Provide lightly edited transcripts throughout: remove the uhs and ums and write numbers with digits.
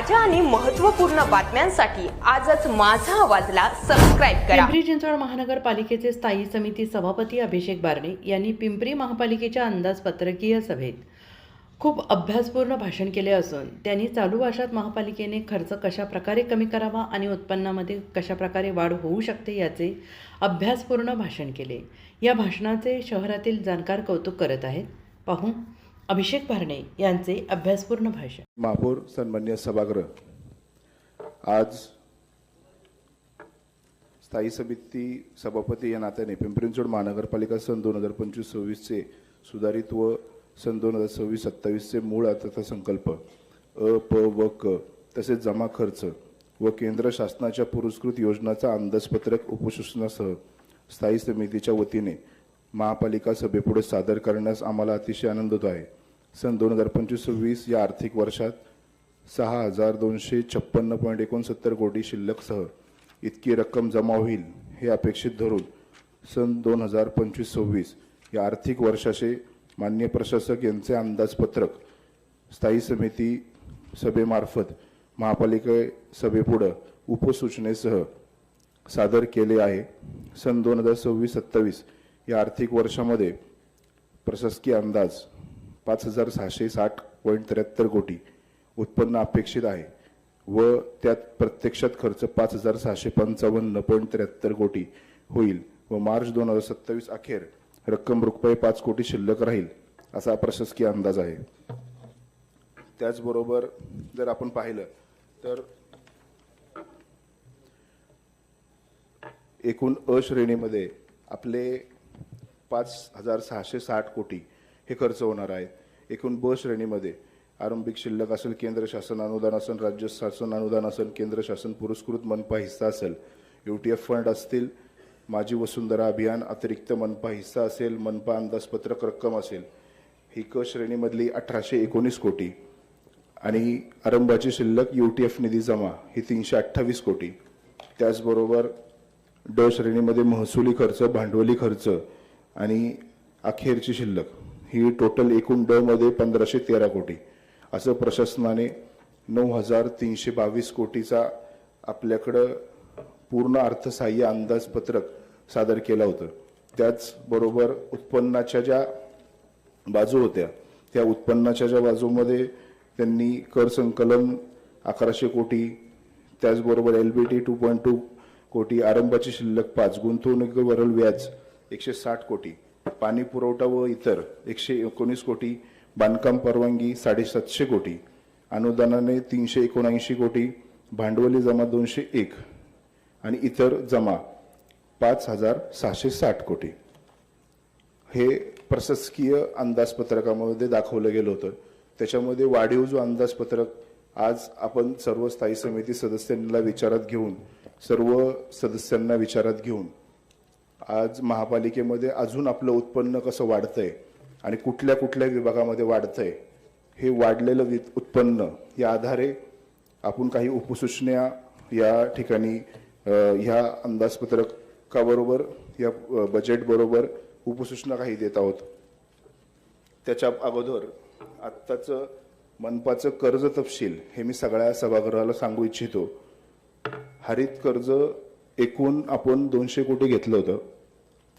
ताज्या आणि महत्त्वपूर्ण बातम्यांसाठी आजच माझा आवाजला सबस्क्राईब करा। पिंपरी चिंचवड महानगरपालिकेचे स्थायी समिती सभापती अभिषेक बारणे यांनी पिंपरी महापालिकेच्या अंदाजपत्रकीय सभेत खूप अभ्यासपूर्ण भाषण केले असून त्यांनी चालू वर्षात महापालिकेने खर्च कशा प्रकारे कमी करावा आणि उत्पन्नामध्ये कशा प्रकारे वाढ होऊ शकते याचे अभ्यासपूर्ण भाषण केले। या भाषणाचे शहरातील जाणकार कौतुक करत आहेत। पाहू अभिषेक बारणे यांचे अभ्यासपूर्ण भाषण। महापौर सन्मान्य सभागृह, आज स्थायी समिती सभापती या नात्याने पिंपरी चिंचवड महानगरपालिका सन 2025-26 चे सुधारित व सन 2026-27 चे मूळ अर्थसंकल्प अ, प व क तसेच जमा खर्च व केंद्र शासनाच्या पुरस्कृत योजनांचा अंदाजपत्रक उपसूचनासह स्थायी समितीच्या वतीने महापालिका सभेपुढे सादर करण्यास आम्हाला अतिशय आनंद होत आहे। सन 2025-26 या आर्थिक वर्षात 6,256.69 कोटी शिल्लकसह इतकी रक्कम जमा होईल हे अपेक्षित धरून सन 2025-26 या आर्थिक वर्षाचे मान्य प्रशासक यांचे अंदाजपत्रक स्थायी समिती सभेमार्फत महापालिका सभेपुढे उपसूचनेसह सादर केले आहे। सन 2026-27 या आर्थिक वर्षामध्ये प्रशासकीय अंदाज 5,660.73 कोटी उत्पन्न अपेक्षित आहे व त्यात प्रत्यक्षात खर्च 5,655.73 कोटी होईल व मार्च 2027 अखेर रक्कम रुपये 5 कोटी शिल्लक राहील असा प्रशासकीय अंदाज आहे। त्याचबरोबर जर आपण पाहिलं तर एकूण अ श्रेणीमध्ये आपले 5,660 कोटी हे खर्च होणार आहेत। एकूण ब श्रेणीमध्ये आरंभिक शिल्लक असेल, केंद्र शासन अनुदान असेल, राज्य शासन अनुदान असेल, केंद्र शासन पुरस्कृत मनपा हिस्सा असेल, UTF फंड असतील, माझी वसुंधरा अभियान अतिरिक्त मनपा हिस्सा असेल, मनपा अंदाजपत्रक रक्कम असेल, ही क श्रेणीमधली 1,819 कोटी आणि आरंभाची शिल्लक UTF निधी जमा ही 328 कोटी। त्याचबरोबर ड श्रेणीमध्ये महसुली खर्च, भांडवली खर्च आणि अखेरची शिल्लक ही टोटल एकूण ड मध्ये 1,513 कोटी असं प्रशासनाने 9,322 कोटीचा आपल्याकडं पूर्ण अर्थसहाय्य अंदाजपत्रक सादर केलं होतं। त्याचबरोबर उत्पन्नाच्या ज्या बाजू होत्या त्या उत्पन्नाच्या ज्या बाजूमध्ये त्यांनी कर संकलन 1,100 कोटी, त्याचबरोबर LBT 2.2 कोटी, आरंभाची शिल्लक 5, गुंतवणुकीवरील व्याज 160 कोटी, पाणी पुरवठा व इतर 119 कोटी, बांधकाम परवानगी 750 कोटी, अनुदानाने 379 कोटी, भांडवली जमा 201 आणि इतर जमा 5,660 कोटी हे प्रशासकीय अंदाजपत्रकामध्ये दाखवलं गेलं होतं। त्याच्यामध्ये वाढीव जो अंदाजपत्रक आज आपण सर्व स्थायी समिती सदस्यांना विचारात घेऊन आज महापालिकेमध्ये अजून आपलं उत्पन्न कसं वाढतंय आणि कुठल्या कुठल्या विभागामध्ये वाढतंय हे वाढलेलं उत्पन्न या आधारे आपण काही उपसूचना या ठिकाणी ह्या अंदाजपत्रकाबरोबर या बजेट बरोबर उपसूचना काही देत आहोत। त्याच्या अगोदर आत्ताचं मनपाचं कर्ज तपशील हे मी सगळ्या सभागृहाला सांगू इच्छितो। हरित कर्ज एकूण आपण 200 कोटी घेतलं होतं,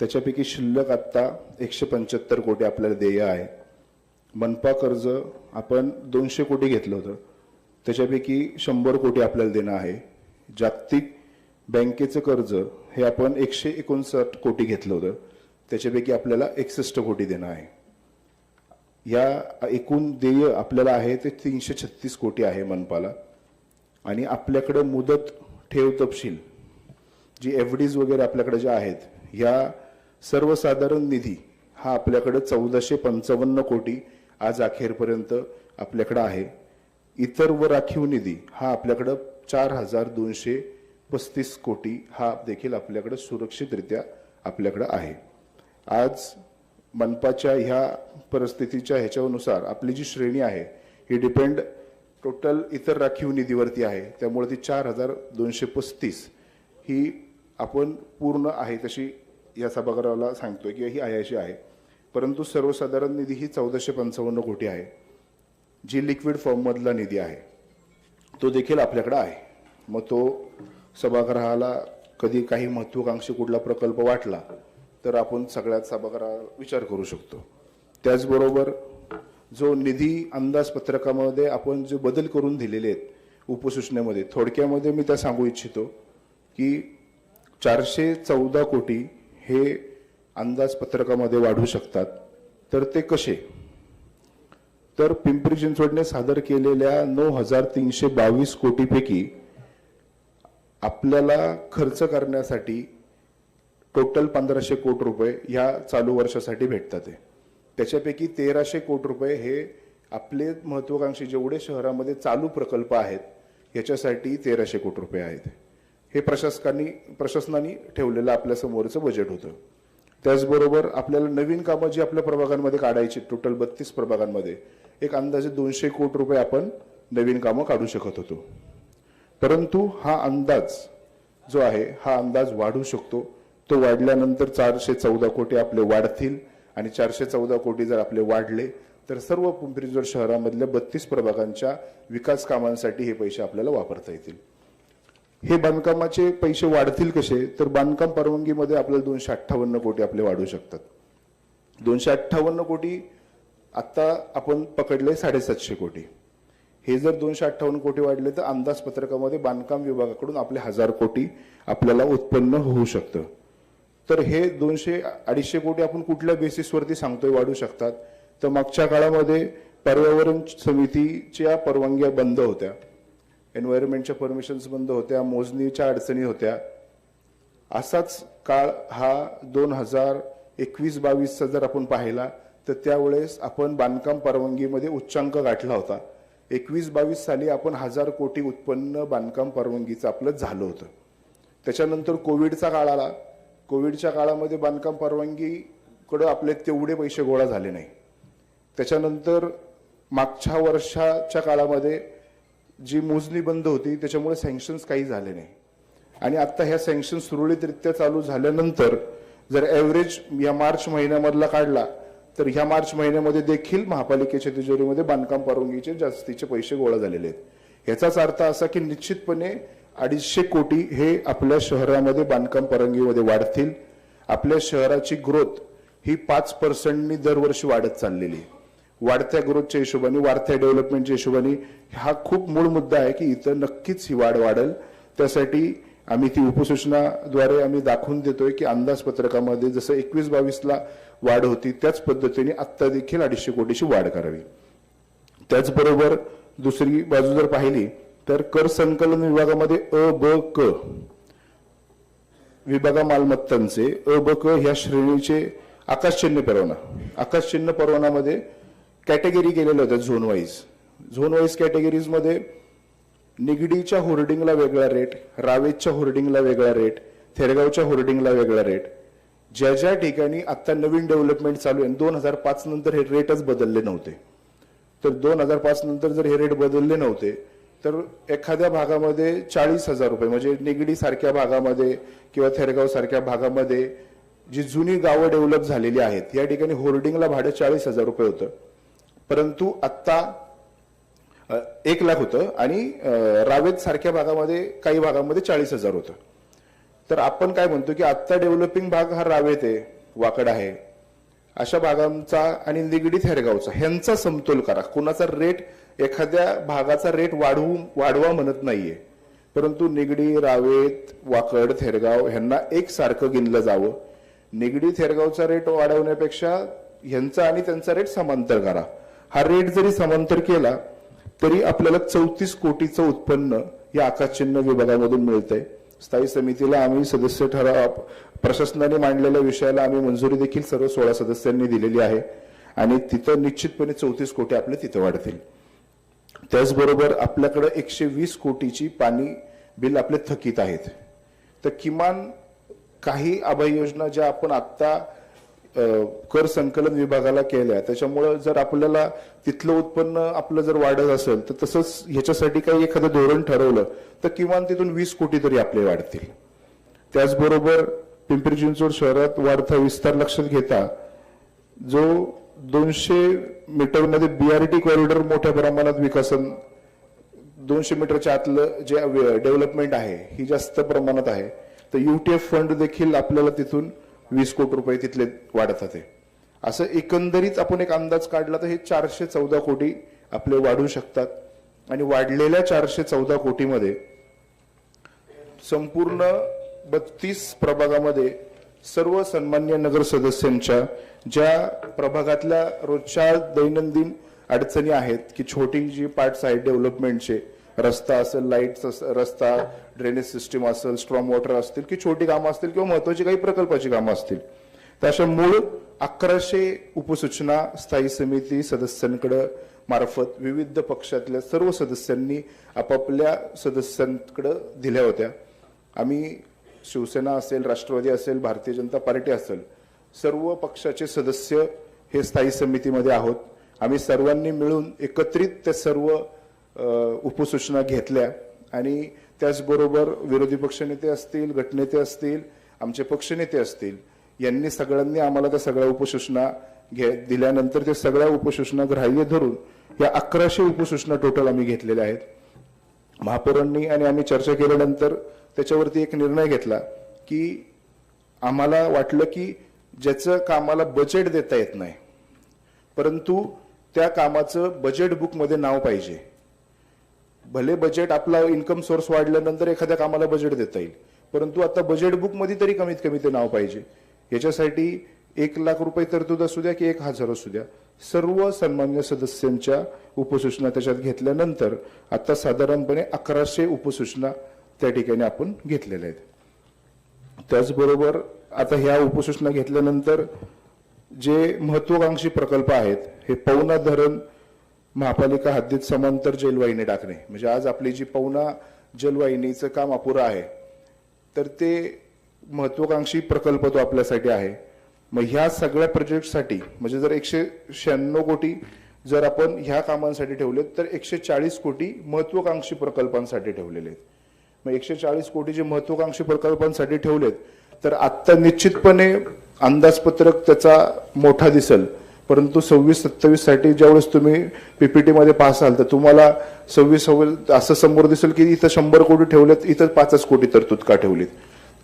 त्याच्यापैकी शिल्लक आत्ता 175 कोटी आपल्याला देय आहे। मनपा कर्ज आपण 200 कोटी घेतलं होतं, त्याच्यापैकी 100 कोटी आपल्याला देणं आहे। जागतिक बँकेचं कर्ज हे आपण 159 कोटी घेतलं होतं, त्याच्यापैकी आपल्याला 61 कोटी देणं आहे। या एकूण देय आपल्याला आहे ते 336 कोटी आहे मनपाला आणि आपल्याकडे मुदत ठेव तपशील जी FDs वगैरे आपल्याकडे ज्या आहेत या सर्वसाधारण निधी हा आपल्याकडे 1,455 कोटी आज अखेरपर्यंत आपल्याकडे आहे। इतर व राखीव निधी हा आपल्याकडे 4,235 कोटी हा देखील आपल्याकडे सुरक्षितरित्या आपल्याकडे आहे। आज मनपाच्या ह्या परिस्थितीच्या ह्याच्यानुसार आपली जी श्रेणी आहे ही डिपेंड टोटल इतर राखीव निधीवरती आहे, त्यामुळे ती 4,235 ही आपण पूर्ण आहे तशी या सभागृहाला सांगतोय की ही आहे अशी आहे। परंतु सर्वसाधारण निधी ही 1,455 कोटी आहे जी लिक्विड फॉर्म मधला निधी आहे। तो देखील आपल्याकडे आहे. मग तो सभागृहाला कधी काही महत्वाकांक्षी कुठला प्रकल्प वाटला तर आपण सगळ्यात सभागृहाला विचार करू शकतो. त्याचबरोबर जो निधी अंदाजपत्रकामध्ये आपण जे बदल करून दिलेले आहेत उपसूचनेमध्ये, थोडक्यामध्ये मी त्या सांगू इच्छितो की 414 कोटी हे अंदाजपत्रकामध्ये वाढू शकतात. तर ते कसे? तर पिंपरी चिंचवडने सादर केलेल्या 9,322 कोटीपैकी आपल्याला खर्च करण्यासाठी टोटल 1,500 कोटी रुपये ह्या चालू वर्षासाठी भेटतात. त्याच्यापैकी 1,300 कोटी रुपये हे आपले महत्वाकांक्षी जेवढे शहरामध्ये चालू प्रकल्प आहेत ह्याच्यासाठी 1,300 कोटी रुपये आहेत. हे प्रशासनाने ठेवलेलं आपल्या समोरचं बजेट होतं. त्याचबरोबर आपल्याला नवीन कामं जी आपल्या प्रभागांमध्ये काढायची, टोटल 32 प्रभागांमध्ये एक अंदाजे 200 कोटी रुपये आपण नवीन कामं काढू शकत होतो. परंतु हा अंदाज जो आहे हा अंदाज वाढू शकतो. तो वाढल्यानंतर 414 कोटी आपले वाढतील आणि 414 कोटी जर आपले वाढले तर सर्व पिंपरी चिंचवड शहरामधल्या 32 प्रभागांच्या विकास कामांसाठी हे पैसे आपल्याला वापरता येतील. हे बांधकामाचे पैसे वाढतील कसे? तर बांधकाम परवानगीमध्ये आपल्याला 258 कोटी आपले वाढू शकतात. 258 कोटी आता आपण पकडले 750 कोटी. हे जर 258 कोटी वाढले तर अंदाजपत्रकामध्ये बांधकाम विभागाकडून आपले 1000 कोटी आपल्याला उत्पन्न होऊ शकतं. तर हे 200-250 कोटी आपण कुठल्या बेसिसवरती सांगतोय वाढू शकतात? तर मागच्या काळामध्ये पर्यावरण समितीच्या परवानग्या बंद होत्या, एन्व्हायरमेंटच्या परमिशन्स बंद होत्या, मोजणीच्या अडचणी होत्या. असाच काळ हा 2021-22चा जर आपण पाहिला तर त्यावेळेस आपण बांधकाम परवानगीमध्ये उच्चांक गाठला होता. 21-22 साली आपण 1000 कोटी उत्पन्न बांधकाम परवानगीचं आपलं झालं होतं. त्याच्यानंतर कोविडचा काळ आला. कोविडच्या काळामध्ये बांधकाम परवानगीकडे आपले तेवढे पैसे गोळा झाले नाही. त्याच्यानंतर मागच्या वर्षाच्या काळामध्ये जी मोजणी बंद होती त्याच्यामुळे सँक्शन्स काही झाले नाही. आणि आता ह्या सँक्शन सुरळीतरित्या चालू झाल्यानंतर जर ॲव्हरेज या मार्च महिन्यामधला काढला तर ह्या मार्च महिन्यामध्ये देखील महापालिकेच्या तिजोरीमध्ये बांधकाम परवानगीचे जास्तीचे पैसे गोळा झालेले आहेत. ह्याचाच अर्थ असा की निश्चितपणे 250 कोटी हे आपल्या शहरामध्ये बांधकाम परवानगीमध्ये वाढतील. आपल्या शहराची ग्रोथ ही 5% दरवर्षी वाढत चाललेली आहे. वाढत्या ग्रोथच्या हिशोबाने, वाढत्या डेव्हलपमेंटच्या हिशोबाने हा खूप मूळ मुद्दा आहे की इथं नक्कीच ही वाढ वाढेल. त्यासाठी आम्ही ती उपसूचनाद्वारे आम्ही दाखवून देतोय की अंदाजपत्रकामध्ये जसं 21-22ला वाढ होती त्याच पद्धतीने आत्ता देखील 250 कोटीची वाढ करावी. त्याचबरोबर दुसरी बाजू जर पाहिली तर कर संकलन विभागामध्ये अ, ब, क विभागा मालमत्तांचे अ, ब, क ह्या श्रेणीचे आकाशचिन्ह परवानामध्ये कॅटेगरी केलेल्या होत्या झोन वाईज कॅटेगरीजमध्ये निगडीच्या होर्डिंगला वेगळा रेट, रावेतच्या होर्डिंगला वेगळा रेट, थेरगावच्या होर्डिंगला वेगळा रेट. ज्या ज्या ठिकाणी आता नवीन डेव्हलपमेंट चालू आहे 2005 नंतर हे रेटच बदलले नव्हते. तर 2005 नंतर जर हे रेट बदलले नव्हते तर एखाद्या भागामध्ये 40,000 रुपये म्हणजे निगडी सारख्या भागामध्ये किंवा थेरगाव सारख्या भागामध्ये जी जुनी गावं डेव्हलप झालेली आहेत या ठिकाणी होर्डिंगला भाडं 40,000 रुपये होतं. परंतु आता 1 लाख होतं आणि रावेत सारख्या भागामध्ये काही भागामध्ये 40,000 होतं. तर आपण काय म्हणतो की आता डेव्हलपिंग भाग हा रावेत आहे, वाकड आहे, अशा भागांचा आणि निगडी थेरगावचा ह्यांचा समतोल करा. कुणाचा रेट, एखाद्या भागाचा रेट वाढवा म्हणत नाहीये, परंतु निगडी, रावेत, वाकड, थेरगाव ह्यांना एकसारखं गिनलं जावं. निगडी थेरगावचा रेट वाढवण्यापेक्षा ह्यांचा आणि त्यांचा रेट समांतर करा. हा रेट जरी समांतर केला तरी आपल्याला 34 कोटीचं उत्पन्न या आकाशचिन्ह विभागामधून मिळतंय. स्थायी समितीला आम्ही सदस्य ठराव प्रशासनाने मांडलेल्या विषयाला आम्ही मंजुरी देखील सर्व 16 सदस्यांनी दिलेली आहे आणि तिथं निश्चितपणे 34 कोटी आपले तिथं वाढतील. त्याचबरोबर आपल्याकडे 120 कोटीची पाणी बिल आपले थकीत आहेत. तर किमान काही अभय योजना ज्या आपण आता कर संकलन विभागाला केल्या त्याच्यामुळे जर आपल्याला तिथलं उत्पन्न आपलं जर वाढत असेल तर तसंच ह्याच्यासाठी काही एखादं धोरण ठरवलं तर किमान तिथून 20 कोटी तरी आपले वाढतील. त्याचबरोबर पिंपरी चिंचवड शहरात वाढता विस्तार लक्षात घेता जो 200 मीटरमध्ये BRT कॉरिडॉर मोठ्या प्रमाणात विकासन 200 मीटरच्या आतलं जे डेव्हलपमेंट आहे ही जास्त प्रमाणात आहे, तर UTF फंड देखील आपल्याला तिथून 20 कोटी रुपये तिथले वाढतात आहे. असं एकंदरीत आपण एक अंदाज काढला तर हे 414 कोटी आपले वाढू शकतात. आणि वाढलेल्या 414 कोटीमध्ये संपूर्ण 32 प्रभागामध्ये सर्व सन्मान्य नगर सदस्यांच्या ज्या प्रभागातल्या रोजच्या दैनंदिन अडचणी आहेत की छोटी जी पार्ट्स आहेत डेव्हलपमेंटचे, रस्ता असेल, लाईट रस्ता, ड्रेनेज सिस्टीम असेल, स्ट्रॉंग वॉटर असतील की छोटी कामं असतील किंवा महत्वाची काही प्रकल्पाची कामं असतील, तर अशा मूळ 1100 उपसूचना स्थायी समिती सदस्यांकडे मार्फत विविध पक्षातल्या सर्व सदस्यांनी आपापल्या सदस्यांकडे दिल्या होत्या. आम्ही शिवसेना असेल, राष्ट्रवादी असेल, भारतीय जनता पार्टी असेल, सर्व पक्षाचे सदस्य हे स्थायी समितीमध्ये आहोत. आम्ही सर्वांनी मिळून एकत्रित त्या सर्व उपसूचना घेतल्या आणि त्याचबरोबर विरोधी पक्षनेते असतील, गटनेते असतील, आमचे पक्षनेते असतील, यांनी सगळ्यांनी आम्हाला त्या सगळ्या उपसूचना दिल्यानंतर ते सगळ्या उपसूचना ग्राह्य धरून या 1100 उपसूचना टोटल आम्ही घेतलेल्या आहेत. महापौरांनी आणि आम्ही चर्चा केल्यानंतर त्याच्यावरती एक निर्णय घेतला की आम्हाला वाटलं की ज्याचं कामाला बजेट देता येत नाही, परंतु त्या कामाचं बजेट बुकमध्ये नाव पाहिजे. भले बजेट आपला इन्कम सोर्स वाढल्यानंतर एखाद्या कामाला बजेट देता येईल, परंतु आता बजेट बुकमध्ये तरी कमीत कमी ते नाव पाहिजे. याच्यासाठी 1 लाख रुपये तरतूद असू द्या की 1000 असू द्या, सर्व सन्मान्य सदस्यांच्या उपसूचना त्याच्यात घेतल्यानंतर आता साधारणपणे 1100 उपसूचना त्या ठिकाणी आपण घेतलेल्या आहेत. त्याचबरोबर आता ह्या उपसूचना घेतल्यानंतर जे महत्वाकांक्षी प्रकल्प आहेत, हे पवना धरण महापालिका हद्दीत समांतर जलवाहिनी टाकणे, म्हणजे आज आपली जी पवना जलवाहिनीचं काम अपुरं आहे, तर ते महत्वाकांक्षी प्रकल्प तो आपल्यासाठी आहे. मग ह्या सगळ्या प्रोजेक्टसाठी म्हणजे जर 196 कोटी जर आपण ह्या कामांसाठी ठेवले तर 140 कोटी महत्वाकांक्षी प्रकल्पांसाठी ठेवलेले आहेत. मग 140 कोटी जे महत्वाकांक्षी प्रकल्पांसाठी ठेवलेत, तर आता निश्चितपणे अंदाजपत्रक त्याचा मोठा दिसेल, परंतु 26-27 साठी ज्यावेळेस तुम्ही पीपीटी मध्ये पाहसाल तर तुम्हाला 26 असं समोर दिसेल की इथं 100 कोटी ठेवलेत, इथं 5 कोटी तरतूद का ठेवलीत.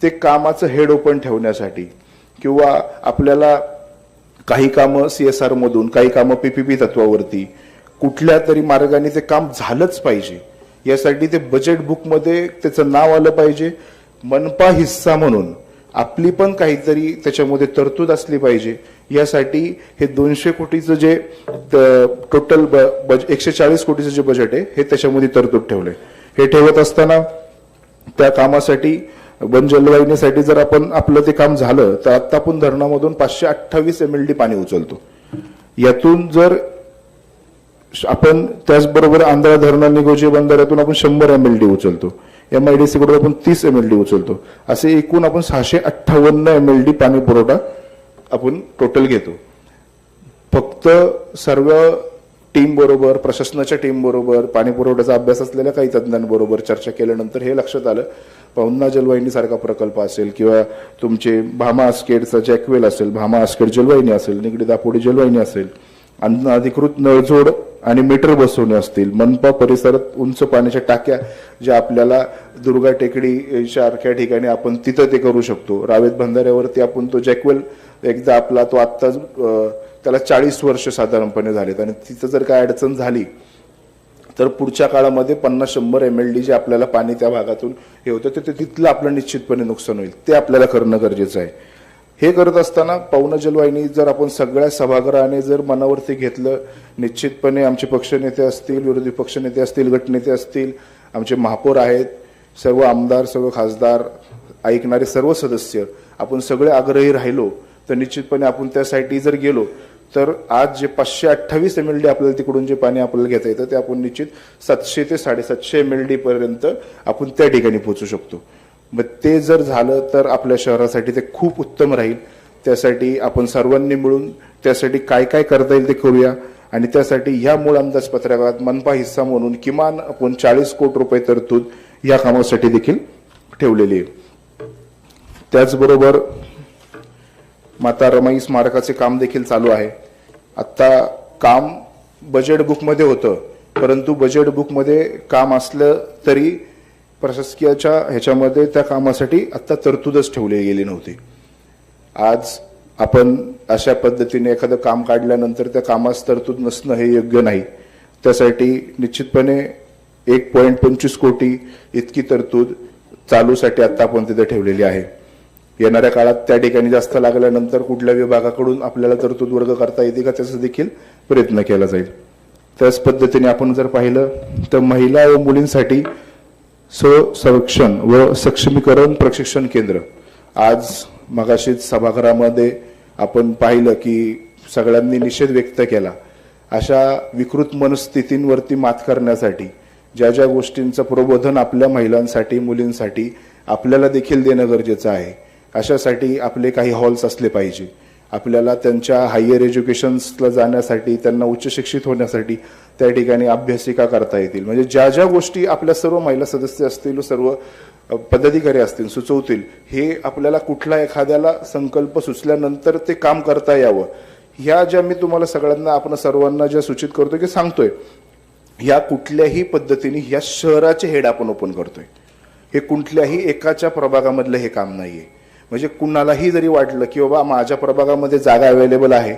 ते कामाचं हेड ओपन ठेवण्यासाठी किंवा आपल्याला काही कामं CSR मधून, काही कामं PPP तत्वावरती कुठल्या तरी मार्गाने ते काम झालंच पाहिजे, यासाठी ते बजेट बुकमध्ये त्याचं नाव आलं पाहिजे. मनपा हिस्सा म्हणून आपली पण काहीतरी त्याच्यामध्ये तरतूद असली पाहिजे. यासाठी हे 200 कोटीचं जे टोटल 140 कोटीचं जे बजेट आहे हे त्याच्यामध्ये तरतूद ठेवलंय. हे ठेवत असताना त्या कामासाठी वन जलवाहिनीसाठी जर आपण आपलं ते काम झालं तर आता आपण धरणामधून 528 MLD पाणी उचलतो. यातून जर आपण त्याचबरोबर आंध्रा धरण निगोजी बंधाऱ्यातून आपण 100 MLD उचलतो, MIDC कडून आपण 30 MLD उचलतो, असे एकूण आपण 658 MLD पाणी पुरवठा आपण टोटल घेतो. फक्त सर्व टीम बरोबर, प्रशासनाच्या टीम बरोबर, पाणी पुरवठ्याचा अभ्यास असलेल्या काही तज्ञांबरोबर चर्चा केल्यानंतर हे लक्षात आलं, पवना जलवाहिनी सारखा प्रकल्प असेल किंवा तुमचे भामा आस्केडचा जॅकवेल असेल, भामा आस्केड जलवाहिनी असेल, निगडी दापोडी जलवाहिनी असेल, अनधिकृत नळजोड आणि मीटर बसवणे असतील, मनपा परिसरात उंच पाण्याच्या टाक्या ज्या आपल्याला दुर्गा टेकडी सारख्या ठिकाणी आपण तिथं ते करू शकतो. रावेत बंधाऱ्यावरती आपण तो जॅकवेल एकदा आपला तो आत्ता त्याला 40 वर्ष साधारणपणे झालेत आणि तिथं जर काय अडचण झाली तर पुढच्या काळामध्ये 50-100 MLD जे आपल्याला पाणी त्या भागातून हे होतं ते तिथलं आपलं निश्चितपणे नुकसान होईल, ते आपल्याला करणं गरजेचं आहे. हे करत असताना पवना जलवाहिनी जर आपण सगळ्या सभागृहाने जर मनावरती घेतलं, निश्चितपणे आमचे पक्षनेते असतील, विरोधी पक्षनेते असतील, गटनेते असतील, आमचे महापौर आहेत, सर्व आमदार, सर्व खासदार, ऐकणारे सर्व सदस्य, आपण सगळे आग्रही राहिलो तर निश्चितपणे आपण त्यासाठी जर गेलो तर आज जे 528 MLD आपल्याला तिकडून जे पाणी आपल्याला घेता येतं ते आपण निश्चित 700 ते 750 MLD पर्यंत आपण त्या ठिकाणी पोहोचू शकतो. मग ते जर झालं तर आपल्या शहरासाठी ते खूप उत्तम राहील. त्यासाठी आपण सर्वांनी मिळून त्यासाठी काय काय करता येईल ते करूया आणि त्यासाठी ह्या मूळ अंदाजपत्रकात मनपा हिस्सा म्हणून किमान आपण 40 कोटी रुपये तरतूद या कामासाठी देखील ठेवलेली आहे. त्याचबरोबर माता रमाई स्मारकाचे काम देखील चालू आहे. आता काम बजेट बुकमध्ये होतं परंतु बजेट बुकमध्ये काम असलं तरी प्रशासकीयाच्या ह्याच्यामध्ये त्या कामासाठी आता तरतूदच ठेवली गेली नव्हती. आज आपण अशा पद्धतीने एखादं काम काढल्यानंतर त्या कामास तरतूद नसणं हे योग्य नाही. त्यासाठी निश्चितपणे 1.25 कोटी इतकी तरतूद चालूसाठी आता आपण तिथे ठेवलेली आहे. येणाऱ्या काळात त्या ठिकाणी जास्त लागल्यानंतर कुठल्या विभागाकडून आपल्याला तरतूद वर्ग करता येते का त्याचा देखील प्रयत्न केला जाईल. त्याच पद्धतीने आपण जर पाहिलं तर महिला व मुलींसाठी संरक्षण व सक्षमीकरण प्रशिक्षण केंद्र, आज मगाशीच सभागृहामध्ये आपण पाहिलं की सगळ्यांनी निषेध व्यक्त केला. अशा विकृत मनस्थितींवरती मात करण्यासाठी ज्या ज्या गोष्टींचं प्रबोधन आपल्या महिलांसाठी मुलींसाठी आपल्याला देखील देणं गरजेचं आहे. अशासाठी आपले काही हॉल्स असले पाहिजे. आपल्याला त्यांच्या हायर एज्युकेशन्सला जाण्यासाठी, त्यांना उच्च शिक्षित होण्यासाठी त्या ठिकाणी अभ्यासिका करता येतील. म्हणजे ज्या ज्या गोष्टी आपल्या सर्व महिला सदस्य असतील, सर्व पदाधिकारी असतील सुचवतील, हे आपल्याला कुठला एखाद्याला संकल्प सुचल्यानंतर ते काम करता यावं. ह्या ज्या मी तुम्हाला सगळ्यांना आपण सर्वांना ज्या सूचित करतोय की सांगतोय, ह्या कुठल्याही पद्धतीने ह्या शहराचे हेड आपण ओपन करतोय. हे कुठल्याही एकाच्या प्रभागामधलं हे काम नाहीये. म्हणजे कुणालाही जरी वाटलं की बाबा माझ्या प्रभागामध्ये जागा अवेलेबल आहे,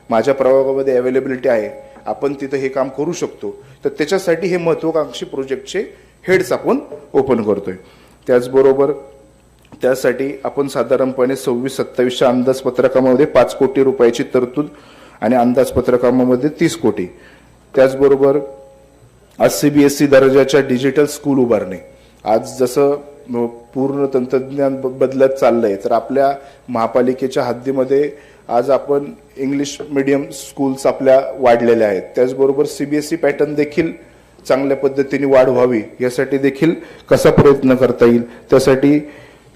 माझ्या प्रभागामध्ये अवेलेबिलिटी आहे, आपण तिथं हे काम करू शकतो, तर त्याच्यासाठी हे महत्वाकांक्षी प्रोजेक्टचे हेड्स आपण ओपन करतोय. त्याचबरोबर त्यासाठी आपण साधारणपणे 26-27च्या अंदाजपत्रकामध्ये 5 कोटी रुपयाची तरतूद आणि अंदाजपत्रकामध्ये 30 कोटी. त्याचबरोबर आज CBSE दर्जाच्या डिजिटल स्कूल उभारणे. आज जसं पूर्ण तंत्रज्ञान बदलत चाललंय, तर आपल्या महापालिकेच्या हद्दीमध्ये आज आपण इंग्लिश मीडियम स्कूल्स आपल्या वाढलेल्या आहेत. त्याचबरोबर CBSE पॅटर्न देखील चांगल्या पद्धतीने वाढ व्हावी यासाठी देखील कसा प्रयत्न करता येईल, त्यासाठी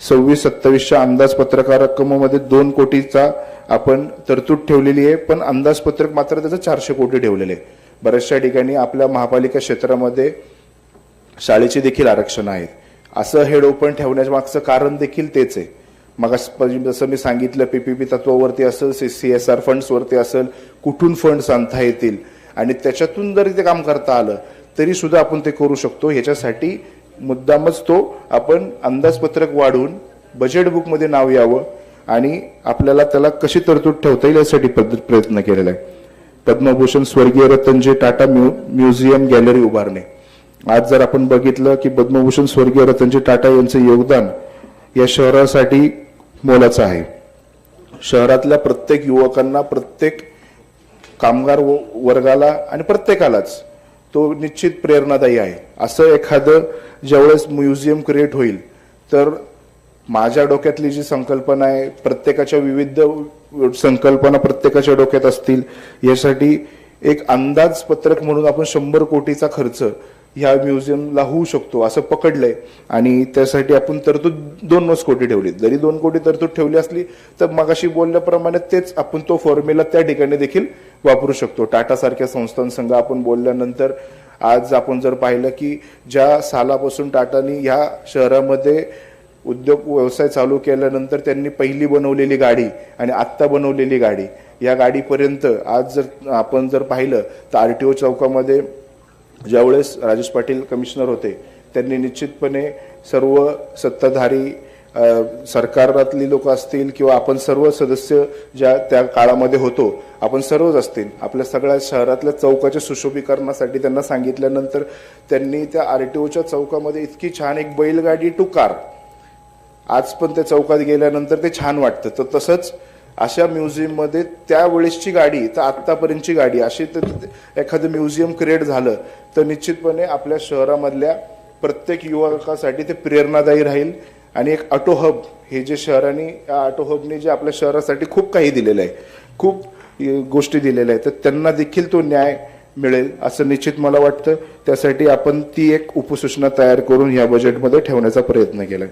26-27च्या अंदाजपत्रकामध्ये 2 कोटीचा आपण तरतूद ठेवलेली आहे. पण अंदाजपत्रक मात्र त्याचं 400 कोटी ठेवलेले आहे. बऱ्याचशा ठिकाणी आपल्या महापालिका क्षेत्रामध्ये शाळेचे देखील आरक्षण आहेत. असं हेड ओपन ठेवण्याच्या मागचं कारण देखील तेच आहे. मग जसं मी सांगितलं, PPP तत्वावरती असेल, CSR फंड्सवरती असेल, कुठून फंड्स आणता येतील आणि त्याच्यातून जरी ते काम करता आलं तरी सुद्धा आपण ते करू शकतो. ह्याच्यासाठी मुद्दामच तो आपण अंदाजपत्रक वाढवून बजेट बुकमध्ये नाव यावं आणि आपल्याला त्याला कशी तरतूद ठेवता येईल यासाठी प्रयत्न केलेला आहे. पद्मभूषण स्वर्गीय रतनजी टाटा म्युझियम गॅलरी उभारणे. आज जर आपण बघितलं की पद्मभूषण स्वर्गीय रतनजी टाटा यांचं योगदान या शहरासाठी मोलाचं आहे. शहरातल्या प्रत्येक युवकांना, प्रत्येक कामगार वर्गाला आणि प्रत्येकालाच तो निश्चित प्रेरणादायी आहे. असं एखादं ज्यावेळेस म्युझियम क्रिएट होईल तर माझ्या डोक्यातली जी संकल्पना आहे, प्रत्येकाच्या विविध संकल्पना प्रत्येकाच्या डोक्यात असतील, यासाठी एक अंदाजपत्रक म्हणून आपण 100 कोटीचा खर्च ह्या म्युझियमला होऊ शकतो असं पकडलंय आणि त्यासाठी आपण तरतूद 2 कोटी ठेवली. जरी 2 कोटी तरतूद ठेवली असली तर मगाशी बोलल्याप्रमाणे तेच आपण तो फॉर्म्युला त्या ठिकाणी देखील वापरू शकतो. टाटा सारख्या संस्थांसंग आपण बोलल्यानंतर आज आपण जर पाहिलं की ज्या सालापासून टाटानी ह्या शहरामध्ये उद्योग व्यवसाय चालू केल्यानंतर त्यांनी पहिली बनवलेली गाडी आणि आत्ता बनवलेली गाडी, या गाडीपर्यंत आज जर आपण जर पाहिलं तर RTO चौकामध्ये ज्यावेळेस राजेश पाटील कमिशनर होते त्यांनी निश्चितपणे सर्व सत्ताधारी सरकारातली लोक असतील किंवा आपण सर्व सदस्य ज्या त्या काळामध्ये होतो, आपण सर्वच असतील, आपल्या सगळ्या शहरातल्या चौकाच्या सुशोभीकरणासाठी त्यांना सांगितल्यानंतर त्यांनी त्या RTOच्या चौकामध्ये इतकी छान एक बैलगाडी टू कार, आज पण त्या चौकात गेल्यानंतर ते छान वाटतं. तर तसंच अशा म्युझियम मध्ये त्यावेळेसची गाडी तर आतापर्यंतची गाडी अशी एखादं म्युझियम क्रिएट झालं तर निश्चितपणे आपल्या शहरामधल्या प्रत्येक युवकासाठी ते प्रेरणादायी राहील. आणि एक ऑटो हब, हे जे शहराने ऑटो हबने जे आपल्या शहरासाठी खूप काही दिलेलं आहे, खूप गोष्टी दिलेल्या आहेत, तर त्यांना देखील तो न्याय मिळेल असं निश्चित मला वाटतं. त्यासाठी आपण ती एक उपसूचना तयार करून या बजेटमध्ये ठेवण्याचा प्रयत्न केलाय.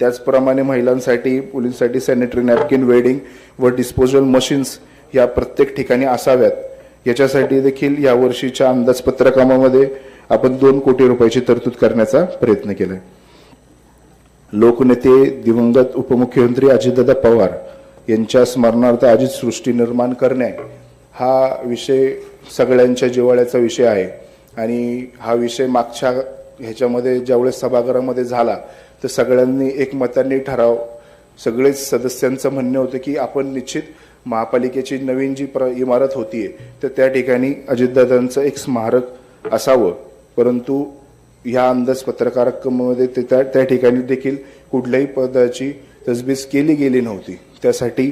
त्याचप्रमाणे महिलांसाठी, मुलींसाठी सॅनिटरी नॅपकिन, वेडिंग व डिस्पोजल मशीन्स या प्रत्येक ठिकाणी असाव्यात याच्यासाठी देखील या वर्षीच्या अंदाजपत्रकामध्ये आपण 2 कोटी रुपयाची तरतूद करण्याचा प्रयत्न केलाय. लोकनेते दिवंगत उपमुख्यमंत्री अजितदादा पवार यांच्या स्मरणार्थ आजित सृष्टी निर्माण करणे हा विषय सगळ्यांच्या जिव्हाळ्याचा विषय आहे आणि हा विषय मागच्या ह्याच्यामध्ये ज्यावेळेस सभागृहामध्ये झाला तर सगळ्यांनी एकमताने ठराव सगळेच सदस्यांचं म्हणणं होतं की आपण निश्चित महापालिकेची नवीन जी इमारत होतीये तर त्या ठिकाणी अजितदादांचं एक स्मारक असावं, परंतु ह्या अंदाज पत्रकारामध्ये त्या ठिकाणी देखील कुठल्याही पदाची तजवीज केली गेली नव्हती. त्यासाठी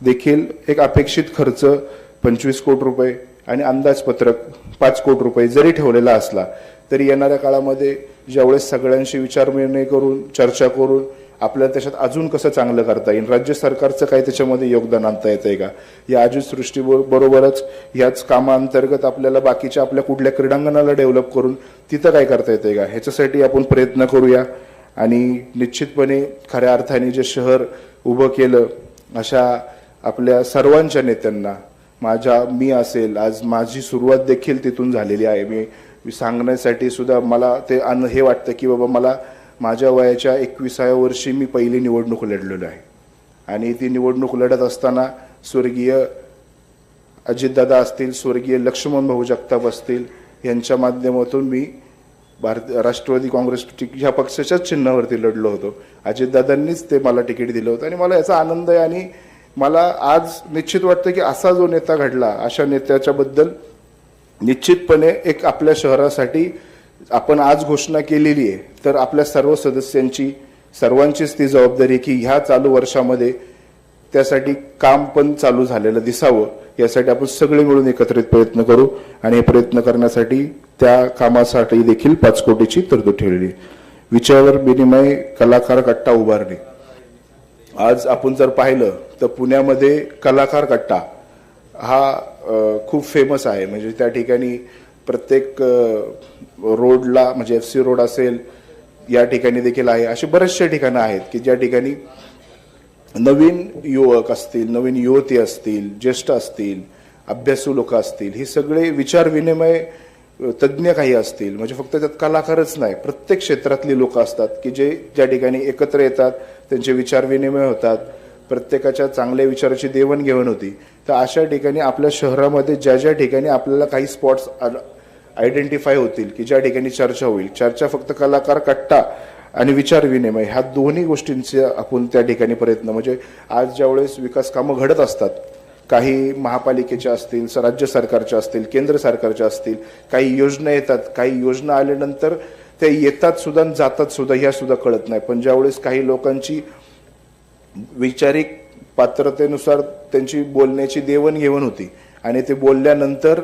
देखील एक अपेक्षित खर्च 25 कोटी रुपये आणि अंदाजपत्रक 5 कोटी रुपये जरी ठेवलेला असला तरी येणाऱ्या काळामध्ये ज्यावेळेस सगळ्यांशी विचारविनिमय करून चर्चा करून आपल्याला त्याच्यात अजून कसं चांगलं करता येईल, राज्य सरकारचं काही त्याच्यामध्ये योगदान आणता येतंय का, या अजित सृष्टी बरोबरच याच कामांतर्गत आपल्याला बाकीच्या आपल्या कुठल्या क्रीडांगणाला डेव्हलप करून तिथं काय करता येतंय का, ह्याच्यासाठी आपण प्रयत्न करूया. आणि निश्चितपणे खऱ्या अर्थाने जे शहर उभं केलं अशा आपल्या सर्वांच्या नेत्यांना मी असेल, आज माझी सुरुवात देखील तिथून झालेली आहे. मी सांगण्यासाठी सुद्धा मला ते हे वाटतं की बाबा मला माझ्या वयाच्या 21व्या वर्षी मी पहिली निवडणूक लढलेलो आहे आणि ती निवडणूक लढत असताना स्वर्गीय अजितदादा असतील, स्वर्गीय लक्ष्मण भाऊ जगताप असतील यांच्या माध्यमातून मी राष्ट्रवादी काँग्रेस ह्या पक्षाच्याच चिन्हावरती लढलो होतो. अजितदादांनीच ते मला तिकीट दिलं होतं आणि मला याचा आनंद आहे आणि मला आज निश्चित वाटतं की असा जो नेता घडला अशा नेत्याच्या बद्दल निश्चितपणे एक आपल्या शहरासाठी आपण आज घोषणा केलेली आहे तर आपल्या सर्व सदस्यांची सर्वांचीच ती जबाबदारी की ह्या चालू वर्षामध्ये त्यासाठी काम पण चालू झालेलं दिसावं, यासाठी आपण सगळे मिळून एकत्रित प्रयत्न करू आणि हे प्रयत्न करण्यासाठी त्या कामासाठी देखील 5 कोटीची तरतूद ठेवलेली. विचार विनिमय कलाकार कट्टा उभारणे. आज आपण जर पाहिलं तर पुण्यामध्ये कलाकार कट्टा हा खूप फेमस आहे. म्हणजे त्या ठिकाणी प्रत्येक रोडला म्हणजे FC रोड असेल या ठिकाणी देखील आहे. अशी बरेचशे ठिकाणं आहेत की ज्या ठिकाणी नवीन युवक असतील, नवीन युवती असतील, ज्येष्ठ असतील, अभ्यासू लोक असतील, ही सगळे विचार विनिमय तज्ज्ञ काही असतील, म्हणजे फक्त त्यात कलाकारच नाही, प्रत्येक क्षेत्रातली लोक असतात की जे ज्या ठिकाणी एकत्र येतात, त्यांचे विचार विनिमय होतात, प्रत्येकाच्या चांगल्या विचाराची देवाणघेवाण होती. तर अशा ठिकाणी आपल्या शहरामध्ये ज्या ठिकाणी आपल्याला काही स्पॉट्स आयडेंटिफाय होतील की ज्या ठिकाणी चर्चा होईल, चर्चा फक्त कलाकार कट्टा आणि विचार विनिमय ह्या दोन्ही गोष्टींचे आपण त्या ठिकाणी प्रयत्न, म्हणजे आज ज्यावेळेस विकास कामं घडत असतात, काही महापालिकेच्या असतील, राज्य सरकारच्या असतील, केंद्र सरकारच्या असतील, काही योजना येतात, काही योजना आल्यानंतर त्या येतात सुद्धा जातात सुद्धा ह्या सुद्धा कळत नाही. पण ज्यावेळेस काही लोकांची वैचारिक पात्रतेनुसार त्यांची बोलण्याची देवाणघेवाण होती आणि ते बोलल्यानंतर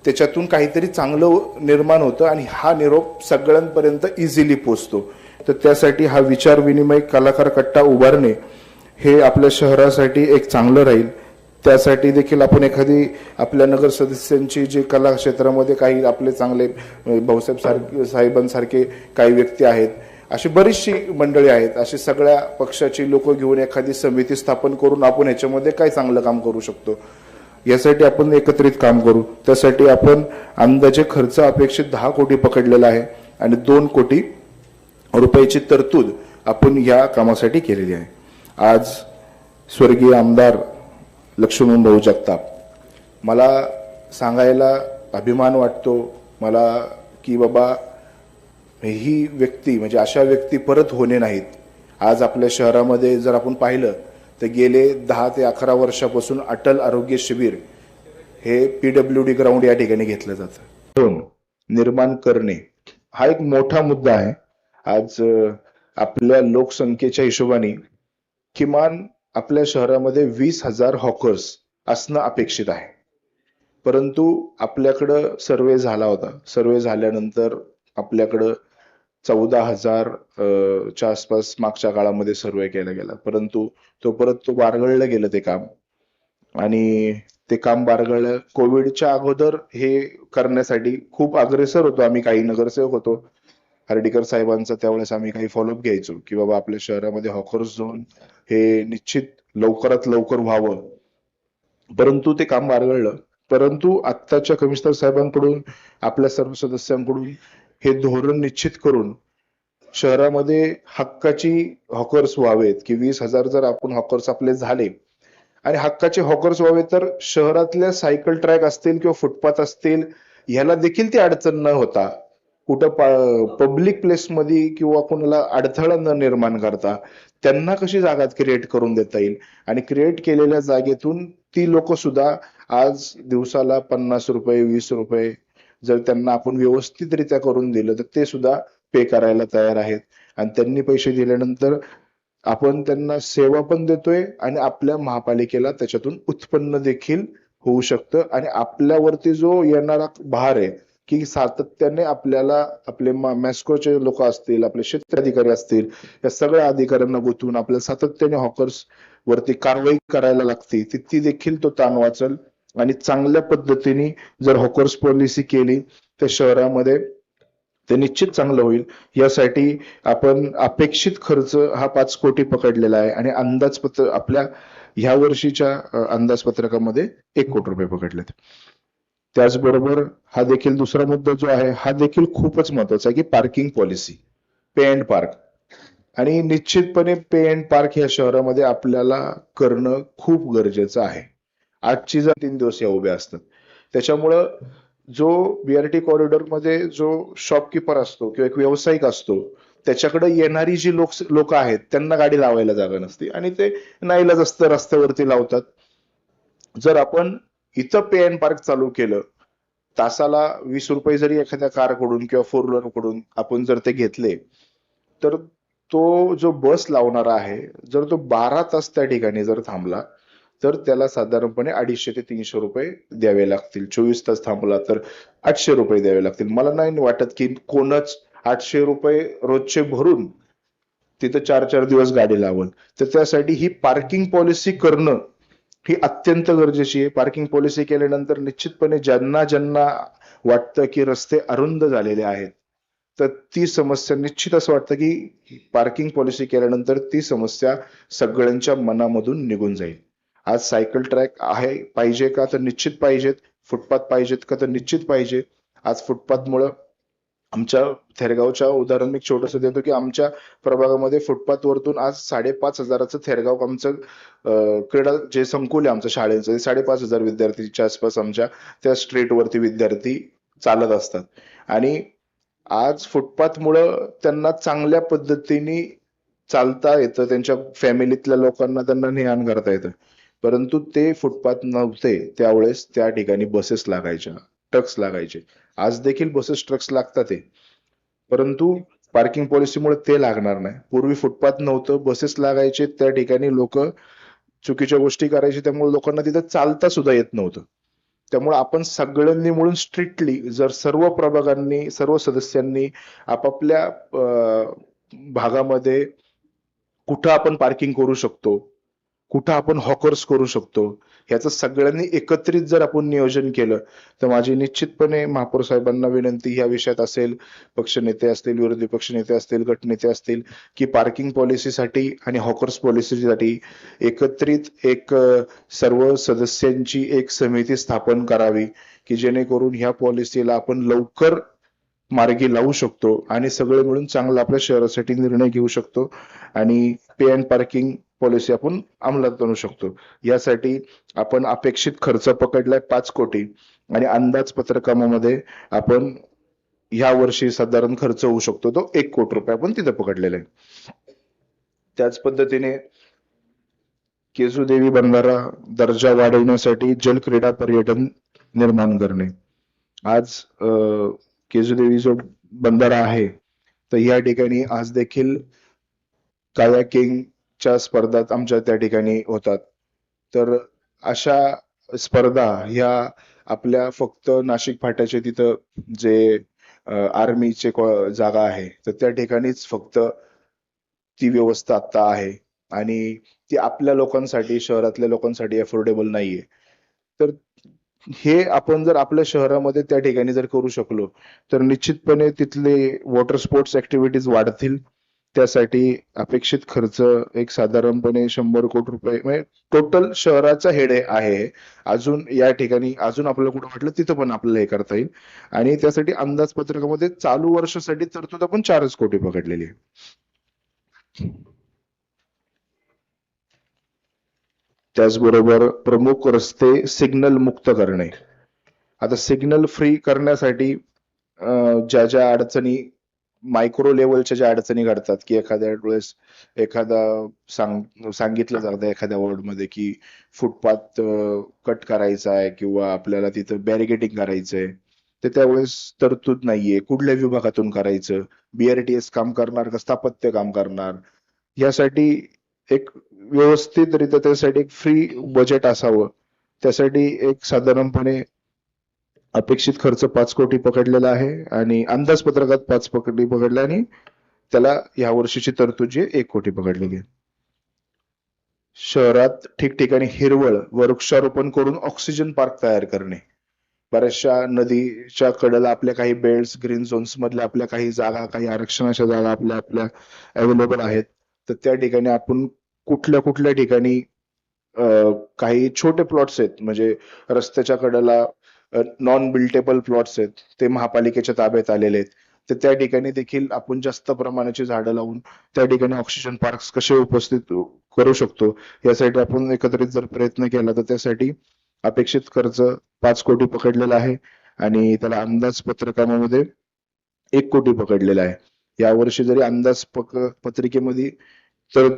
त्याच्यातून काहीतरी चांगलं निर्माण होतं आणि हा निरोप सगळ्यांपर्यंत इझिली पोचतो. तर त्यासाठी हा विचार विनिमय कलाकार कट्टा उभारणे हे आपल्या शहरासाठी एक चांगलं राहील. त्यासाठी देखील आपण एखादी आपल्या नगर सदस्यांची जे कला क्षेत्रामध्ये काही आपले चांगले भाऊसाहेब साहेबांसारखे काही व्यक्ती आहेत, अशी बरीचशी मंडळी आहेत, अशी सगळ्या पक्षाची लोक घेऊन एखादी समिती स्थापन करून आपण ह्याच्यामध्ये काय चांगलं काम करू शकतो यासाठी आपण एकत्रित काम करू. त्यासाठी आपण अंदाजे खर्च अपेक्षित 10 कोटी पकडलेला आहे आणि 2 कोटी रुपयाची तरतूद आपण या कामासाठी केलेली आहे. आज स्वर्गीय आमदार लक्ष्मण भाऊ जगताप, मला सांगायला अभिमान वाटतो मला की बाबा ही व्यक्ती म्हणजे अशा व्यक्ती परत होणे नाहीत. आज आपल्या शहरामध्ये जर आपण पाहिलं तर गेले 10 ते 11 वर्षापासून अटल आरोग्य शिबिर हे PWD ग्राउंड या ठिकाणी घेतलं जातं. निर्माण करणे हा एक मोठा मुद्दा आहे. आज आपल्या लोकसंख्येच्या हिशोबाने किमान आपल्या शहरामध्ये 20,000 हॉकर्स असणं अपेक्षित आहे. परंतु आपल्याकडं सर्वे झाला होता. सर्वे झाल्यानंतर आपल्याकडं 14,000 च्या आसपास मागच्या काळामध्ये सर्वे केला गेला. परंतु तो बारगळलं गेलं ते काम आणि ते काम बारगळलं. कोविडच्या अगोदर हे करण्यासाठी खूप अग्रेसर होतो आम्ही, काही नगरसेवक होतो, हर्डीकर साहेबांचा त्यावेळेस आम्ही काही फॉलोअप घ्यायचो की बाबा आपल्या शहरामध्ये हॉकर्स झोन हे निश्चित लवकरात लवकर व्हावं. परंतु ते काम बारगळलं. परंतु आत्ताच्या कमिशनर साहेबांकडून आपल्या सर्व सदस्यांकडून हे धोरण निश्चित करून शहरामध्ये हक्काची हॉकर्स व्हावेत की 20,000 जर आपण हॉकर्स आपले झाले आणि हक्काचे हॉकर्स व्हावे तर शहरातल्या सायकल ट्रॅक असतील किंवा फुटपाथ असतील ह्याला देखील ती अडचण न होता कुठं पब्लिक प्लेसमध्ये किंवा कोणाला अडथळा न निर्माण करता त्यांना कशी जागा क्रिएट करून देता येईल आणि क्रिएट केलेल्या जागेतून ती लोक सुद्धा आज दिवसाला 50 रुपये 20 रुपये जर त्यांना आपण व्यवस्थितरित्या करून दिलं तर ते सुद्धा पे करायला तयार आहेत आणि त्यांनी पैसे दिल्यानंतर आपण त्यांना सेवा पण देतोय आणि आपल्या महापालिकेला त्याच्यातून उत्पन्न देखील होऊ शकतं आणि आपल्यावरती जो येणारा भार आहे की सातत्याने आपल्याला आपले मॅस्कोचे लोक असतील आपले क्षेत्र अधिकारी असतील या सगळ्या अधिकाऱ्यांना गुंतवून आपल्याला सातत्याने हॉकर्स वरती कारवाई करायला लागते ती देखील तो ताण वाचल आणि चांगल्या पद्धतीने जर हॉकर्स पॉलिसी केली तर शहरामध्ये ते निश्चित चांगलं होईल यासाठी आपण अपेक्षित खर्च हा 5 कोटी पकडलेला आहे आणि अंदाजपत्र आपल्या ह्या वर्षीच्या अंदाजपत्रकामध्ये 1 कोटी रुपये पकडलेत. त्याचबरोबर हा देखील दुसरा मुद्दा जो आहे हा देखील खूपच महत्वाचा आहे की parking policy pay and park आणि निश्चितपणे पे अँड पार्क ह्या शहरामध्ये आपल्याला करणं खूप गरजेचं आहे. आजची जर 3 दिवस या उभ्या असतात त्याच्यामुळं जो बीआरटी कॉरिडॉर मध्ये जो शॉपकीपर असतो किंवा एक व्यावसायिक असतो त्याच्याकडे येणारी जी लोक आहेत त्यांना गाडी लावायला जागा नसते आणि ते नाईलाज असतं रस्त्यावरती लावतात. जर आपण इथं पे अँड पार्क चालू केलं तासाला 20 रुपये जरी एखाद्या कारकडून किंवा 4 व्हीलर कडून आपण जर ते घेतले तर तो जो बस लावणारा आहे जर तो 12 तास त्या ठिकाणी जर थांबला तर त्याला साधारणपणे 250 ते 300 रुपये द्यावे लागतील. 24 तास थांबला तर 800 रुपये द्यावे लागतील. मला नाही वाटत की कोणच 800 रुपये रोजचे भरून तिथं 4-4 दिवस गाडी लावल. तर त्यासाठी ही पार्किंग पॉलिसी करणं ही अत्यंत गरजेची आहे. पार्किंग पॉलिसी केल्यानंतर निश्चितपणे ज्यांना ज्यांना वाटतं की रस्ते अरुंद झालेले आहेत तर ती समस्या निश्चित असं वाटतं की पार्किंग पॉलिसी केल्यानंतर ती समस्या सगळ्यांच्या मनामधून निघून जाईल. आज सायकल ट्रॅक आहे पाहिजे का तर निश्चित पाहिजेत. फुटपाथ पाहिजेत का तर निश्चित पाहिजे. आज फुटपाथमुळं आमच्या थेरगावच्या उदाहरण मी छोटंसं देतो की आमच्या प्रभागामध्ये फुटपाथ वरतून आज 5,500चं थेरगाव आमचं क्रीडा जे संकुल आहे आमच्या शाळेचं 5,500 विद्यार्थीच्या आसपास आमच्या त्या स्ट्रीट वरती विद्यार्थी चालत असतात आणि आज फुटपाथमुळं त्यांना चांगल्या पद्धतीने चालता येतं. त्यांच्या फॅमिलीतल्या लोकांना त्यांना ने-आण करता येतं. परंतु ते फुटपाथ नव्हते त्यावेळेस त्या ठिकाणी बसेस लागायच्या ट्रक्स लागायचे. आज देखील बसेस ट्रक्स लागतात परंतु पार्किंग पॉलिसीमुळे ते लागणार नाही. पूर्वी फुटपाथ नव्हतं बसेस लागायचे त्या ठिकाणी लोक चुकीच्या गोष्टी करायचे त्यामुळे लोकांना तिथं चालता सुद्धा येत नव्हतं. त्यामुळे आपण सगळ्यांनी मिळून स्ट्रिक्टली जर सर्व प्रभागांनी सर्व सदस्यांनी आपापल्या भागामध्ये कुठं आपण पार्किंग करू शकतो कुठं आपण हॉकर्स करू शकतो ह्याचं सगळ्यांनी एकत्रित जर आपण नियोजन केलं तर माझी निश्चितपणे महापौर साहेबांना विनंती ह्या विषयात असेल पक्षनेते असतील विरोधी पक्षनेते असतील गटनेते असतील की पार्किंग पॉलिसीसाठी आणि हॉकर्स पॉलिसीसाठी एकत्रित एक सर्व सदस्यांची एक समिती स्थापन करावी की जेणेकरून ह्या पॉलिसीला आपण लवकर मार्गी लावू शकतो आणि सगळे मिळून चांगला आपल्या शहरासाठी निर्णय घेऊ शकतो आणि पे अँड पार्किंग पॉलिसी आपण अंमलात आणू शकतो. यासाठी आपण अपेक्षित खर्च पकडलाय 5 कोटी आणि अंदाजपत्रकामध्ये आपण ह्या वर्षी साधारण खर्च होऊ शकतो तो 1 कोटी रुपये आपण तिथे पकडलेला आहे. त्याच पद्धतीने केजुदेवी बंधारा दर्जा वाढवण्यासाठी जलक्रीडा पर्यटन निर्माण करणे. आज केजुदेवी जो बंधारा आहे तर या ठिकाणी आज देखील कायाकिंगच्या स्पर्धा आमच्या त्या ठिकाणी होतात. तर अशा स्पर्धा ह्या आपल्या फक्त नाशिक फाट्याचे तिथं जे आर्मीचे जागा आहे तर त्या ठिकाणीच फक्त ती व्यवस्था आता आहे आणि ती आपल्या लोकांसाठी शहरातल्या लोकांसाठी अफोर्डेबल नाहीये. तर हे आपण जर आपल्या शहरामध्ये त्या ठिकाणी जर करू शकलो तर निश्चितपणे तिथले वॉटर स्पोर्ट्स ऍक्टिव्हिटीज वाढतील. त्यासाठी अपेक्षित खर्च एक साधारणपणे 100 कोटी रुपये म्हणजे टोटल शहराचा हेड आहे. अजून या ठिकाणी अजून आपल्याला कुठं वाटलं तिथं पण आपल्याला हे करता येईल आणि त्यासाठी अंदाजपत्रकामध्ये चालू वर्षासाठी तरतूद आपण 4 कोटी पकडलेली आहे. त्याचबरोबर प्रमुख रस्ते सिग्नल मुक्त करणे. आता सिग्नल फ्री करण्यासाठी ज्या ज्या अडचणी मायक्रो लेवलच्या ज्या अडचणी घडतात की एखाद्या वेळेस एखादा सांगितलं जातं एखाद्या वॉर्डमध्ये की फुटपाथ कट करायचा आहे किंवा आपल्याला तिथं बॅरिकेडिंग करायचंय, तर त्यावेळेस तरतूद नाहीये. कुठल्या विभागातून करायचं, BRTS काम करणार का स्थापत्य काम करणार, यासाठी एक व्यवस्थितरित्या त्यासाठी एक फ्री बजेट असावं. त्यासाठी एक साधारणपणे अपेक्षित खर्च 5 कोटी पकडलेला आहे आणि अंदाजपत्रकात 5 कोटी पकडला आणि त्याला या वर्षीची तरतूद जी 1 कोटी पकडलेली आहे. शहरात ठिकठिकाणी हिरवळ व वृक्षारोपण करून ऑक्सिजन पार्क तयार करणे. बऱ्याचशा नदीच्या कडेला आपल्या काही बेल्ट्स ग्रीन झोन्स मधल्या आपल्या काही जागा, काही आरक्षणाच्या जागा आपल्या अवेलेबल आहेत. तर त्या ठिकाणी आपण कुठल्या कुठल्या ठिकाणी काही छोटे प्लॉट्स आहेत, म्हणजे रस्त्याच्या कडेला नॉन बिल्टेबल प्लॉट्स आहेत, ते महापालिकेच्या ताब्यात आलेले आहेत. तर त्या ठिकाणी देखील आपण जास्त प्रमाणाची झाडं लावून त्या ठिकाणी ऑक्सिजन पार्क्स कसे उपस्थित करू शकतो, यासाठी आपण एकत्रित जर प्रयत्न केला तर त्यासाठी अपेक्षित खर्च 5 कोटी पकडलेला आहे आणि त्याला अंदाजपत्रकामध्ये 1 कोटी पकडलेला आहे. यावर्षी जरी पत्रिकेमध्ये तर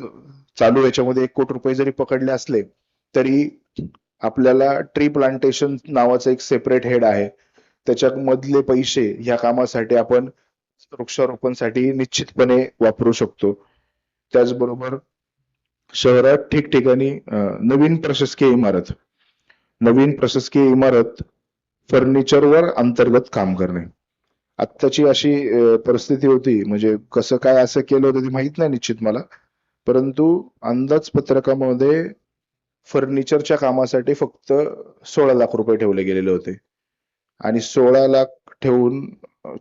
चालू याच्यामध्ये 1 कोटी रुपये जरी पकडले असले तरी आपल्याला ट्री प्लांटेशन नावाचं एक सेपरेट हेड आहे. त्याच्यामधले पैसे ह्या कामासाठी आपण वृक्षारोपणसाठी निश्चितपणे वापरू शकतो. त्याचबरोबर शहरात ठिकठिकाणी नवीन प्रशासकीय इमारत फर्निचरवर अंतर्गत काम करणे. आत्ताची अशी परिस्थिती होती, म्हणजे कसं काय असं केलं होतं ते माहित नाही निश्चित मला, परंतु अंदाजपत्रकामध्ये फर्निचरच्या कामासाठी फक्त 16 लाख रुपये ठेवले गेलेले होते आणि 16 लाख ठेवून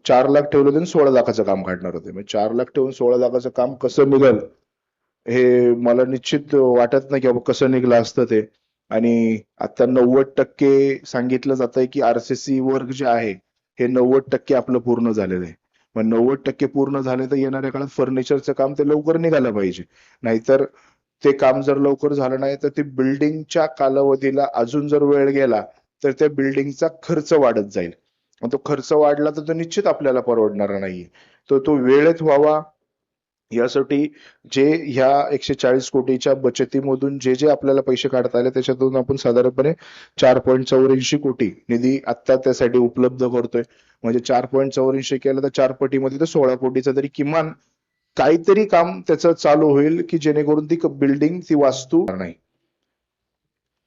4 लाख ठेवले होते आणि 16 लाखाचं काम काढणार होते. म्हणजे 4 लाख ठेवून 16 लाखाचं काम कसं निघल हे मला निश्चित वाटत नाही की बाबा कसं निघलं असतं ते. आणि आता 90% सांगितलं जात आहे की RCC वर्क जे आहे हे 90% आपलं पूर्ण झालेलं आहे. मग 90% पूर्ण झाले तर येणाऱ्या काळात फर्निचरचं काम ते लवकर निघालं पाहिजे. नाहीतर ते काम जर लवकर झालं नाही तर ते बिल्डिंगच्या कालावधीला अजून जर वेळ गेला तर त्या बिल्डिंगचा खर्च वाढत जाईल. तो खर्च वाढला तर तो निश्चित आपल्याला परवडणार नाही. तो वेळेत व्हावा यासाठी जे ह्या 140 कोटीच्या बचतीमधून जे आपल्याला पैसे काढता आले त्याच्यातून आपण साधारणपणे 4.84 कोटी निधी आता त्यासाठी उपलब्ध करतोय. म्हणजे 4.84 केलं तर 4 पटीमध्ये तर 16 कोटीचं तरी किमान काहीतरी काम त्याचं चालू होईल की जेणेकरून ती बिल्डिंग ती वास्तू नाही.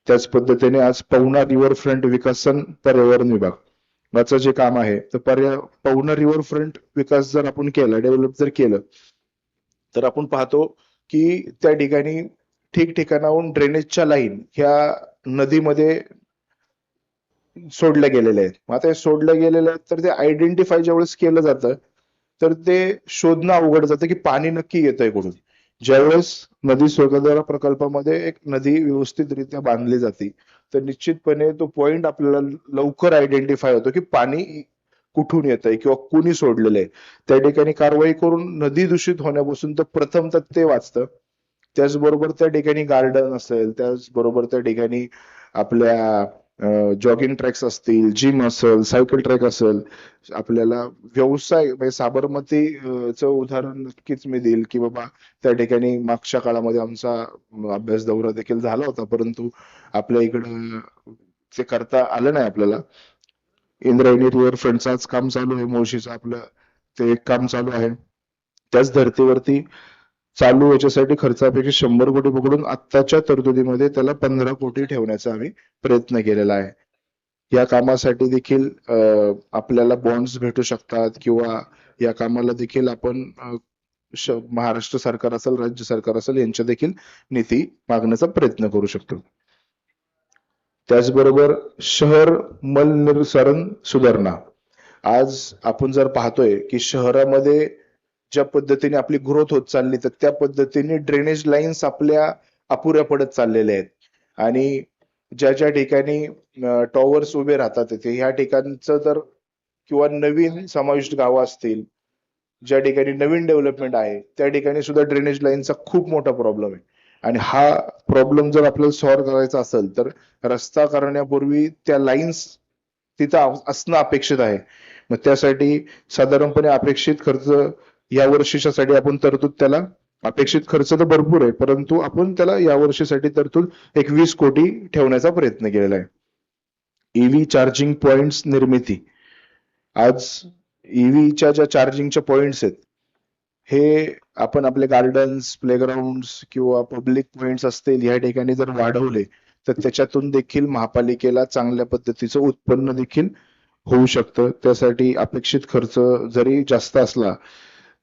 त्याच पद्धतीने आज पवना रिव्हरफ्रंट विकासन पर्यावरण विभागाचं जे काम आहे तर पवना रिव्हरफ्रंट विकास जर आपण केला, डेव्हलप जर केलं तर आपण पाहतो की त्या ठिकाणी ठिकठिकाणाहून ड्रेनेजच्या लाईन ह्या नदीमध्ये सोडल्या गेलेल्या आहेत. आता हे सोडल्या गेलेल्या आहेत तर ते आयडेंटिफाय ज्यावेळेस केलं जातं तर ते शोधणं अवघड जातं की पाणी नक्की येतंय कुठून. ज्यावेळेस नदी स्वच्छता प्रकल्पामध्ये एक नदी व्यवस्थितरित्या बांधली जाते तर निश्चितपणे तो पॉइंट आपल्याला लवकर आयडेंटिफाय होतो की पाणी कुठून येतंय किंवा कुणी सोडलेलं आहे. त्या ठिकाणी कारवाई करून नदी दूषित होण्यापासून तर प्रथम तर ते वाचतं. त्याचबरोबर त्या ठिकाणी गार्डन असेल, त्याचबरोबर त्या ठिकाणी आपल्या जॉगिंग ट्रॅक्स असतील, जिम असेल, सायकल ट्रॅक असेल, आपल्याला व्यवसाय म्हणजे साबरमतीचं उदाहरण नक्कीच मी देईल की बाबा त्या ठिकाणी मागच्या काळामध्ये आमचा अभ्यास दौरा देखील झाला होता, परंतु आपल्या इकडं ते करता आलं नाही आपल्याला. इंद्रायणी रिव्हरफ्रंटचाच काम चालू आहे, मुळशीचं आपलं ते एक काम चालू आहे. त्याच धर्तीवरती चालू याच्यासाठी खर्चापैकी 100 कोटी पकडून आत्ताच्या तरतुदीमध्ये त्याला 15 कोटी ठेवण्याचा आम्ही प्रयत्न केलेला आहे. या कामासाठी देखील आपल्याला बॉन्ड्स भेटू शकतात किंवा या कामाला देखील आपण महाराष्ट्र सरकार असेल, राज्य सरकार असेल यांच्या देखील निधी मागण्याचा प्रयत्न करू शकतो. त्याचबरोबर शहर मलनिर्सारण सुधारणा. आज आपण जर पाहतोय की शहरामध्ये ज्या पद्धतीने आपली ग्रोथ होत चालली तर त्या पद्धतीने ड्रेनेज लाईन्स आपल्या अपुऱ्या पडत चाललेल्या आहेत आणि ज्या ज्या ठिकाणी टॉवर्स उभे राहतात तिथे ह्या ठिकाणचं तर किंवा नवीन समाविष्ट गावं असतील, ज्या ठिकाणी नवीन डेव्हलपमेंट आहे त्या ठिकाणी सुद्धा ड्रेनेज लाईनचा खूप मोठा प्रॉब्लेम आहे. आणि हा प्रॉब्लेम जर आपल्याला सॉल्व्ह करायचा असेल तर रस्ता करण्यापूर्वी त्या लाईन्स तिथं असणं अपेक्षित आहे. मग त्यासाठी साधारणपणे अपेक्षित खर्च या वर्षीच्यासाठी आपण तरतूद त्याला अपेक्षित खर्च तर भरपूर आहे, परंतु आपण त्याला या वर्षीसाठी तरतूद 20 कोटी ठेवण्याचा प्रयत्न केलेला आहे. ईव्ही चार्जिंग पॉइंट्स निर्मिती. आज ईव्हीच्या ज्या चार्जिंगच्या पॉइंट्स आहेत हे आपण आपले गार्डन्स, प्लेग्राऊंड्स किंवा पब्लिक पॉइंट्स असतील या ठिकाणी जर वाढवले तर त्याच्यातून देखील महापालिकेला चांगल्या पद्धतीचं उत्पन्न देखील होऊ शकतं. त्यासाठी अपेक्षित खर्च जरी जास्त असला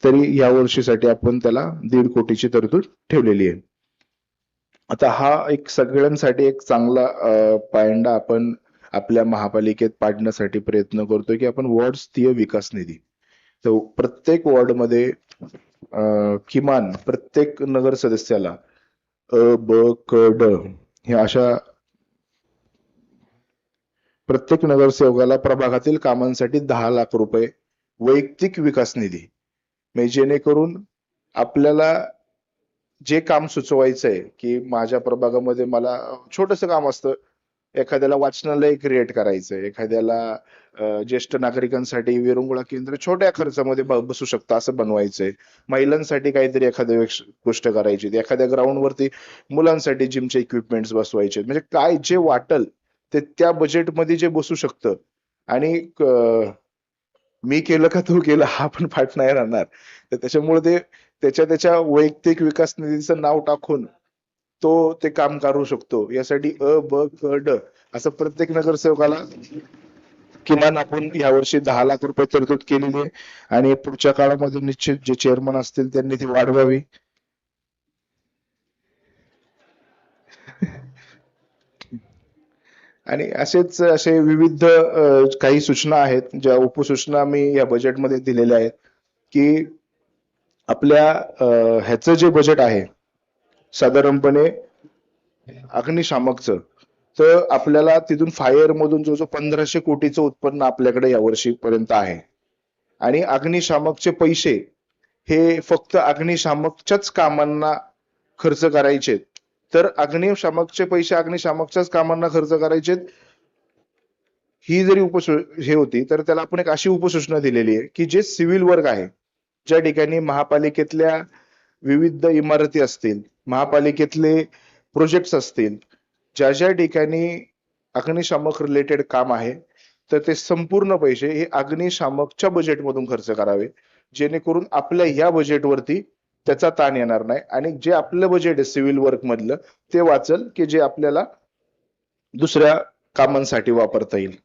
तरी या वर्षीसाठी आपण त्याला 1.5 कोटीची तरतूद ठेवलेली आहे. आता हा एक सगळ्यांसाठी एक चांगला पायंडा आपण आपल्या महापालिकेत पाडण्यासाठी प्रयत्न करतोय की आपण वॉर्ड स्तरीय विकास निधी. तर प्रत्येक वॉर्डमध्ये किमान प्रत्येक नगर सदस्याला अ, ब, क, ड ह्या अशा प्रत्येक नगरसेवकाला प्रभागातील कामांसाठी 10 लाख रुपये वैयक्तिक विकास निधी, म्हणजे जेणेकरून आपल्याला जे काम सुचवायचंय की माझ्या प्रभागामध्ये मला छोटंसं काम असतं, एखाद्याला वाचनालय क्रिएट करायचंय, एखाद्याला ज्येष्ठ नागरिकांसाठी विरंगुळा केंद्र छोट्या खर्चामध्ये बसू शकतं असं बनवायचंय, महिलांसाठी काहीतरी एखादी गोष्ट करायची, एखाद्या ग्राउंड वरती मुलांसाठी जिमचे इक्विपमेंट्स बसवायचे, म्हणजे काय जे वाटल ते त्या बजेटमध्ये जे बसू शकतं. आणि मी केलं का तू केलं हा पण पाठ नाही राहणार. तर त्याच्यामुळे ते त्याच्या वैयक्तिक विकास निधीचं नाव टाकून तो ते काम करू शकतो. यासाठी अ, ब, क, ड असं प्रत्येक नगरसेवकाला किमान आपण यावर्षी 10 लाख रुपये तरतूद केलेली आहे आणि पुढच्या काळामध्ये निश्चित जे चेअरमन असतील त्यांनी ती वाढवावी. आणि असे विविध काही सूचना आहेत ज्या उपसूचना मी या बजेटमध्ये दिलेल्या आहेत की आपल्या ह्याचं जे बजेट आहे साधारणपणे अग्निशामकचं, तर आपल्याला तिथून फायर मधून जो 1500 कोटीचं उत्पन्न आपल्याकडे यावर्षी पर्यंत आहे. आणि अग्निशामकचे पैसे हे फक्त अग्निशामकच्याच कामांना खर्च करायचे, तर अग्निशामकचे पैसे अग्निशामकच्याच कामांना खर्च करायचे ही जरी हे होती, तर त्याला आपण एक अशी उपसूचना दिलेली आहे की जे सिव्हिल वर्क आहे, ज्या ठिकाणी महापालिकेतल्या विविध इमारती असतील, महापालिकेतले प्रोजेक्ट्स असतील, ज्या ज्या ठिकाणी अग्निशामक रिलेटेड काम आहे, तर ते संपूर्ण पैसे हे अग्निशामकच्या बजेटमधून खर्च करावे, जेणेकरून आपल्या या बजेटवरती त्याचा ताण येणार नाही आणि जे आपलं बजेट आहे सिव्हिल वर्क मधलं ते वाचल की जे आपल्याला दुसऱ्या कामांसाठी वापरता येईल.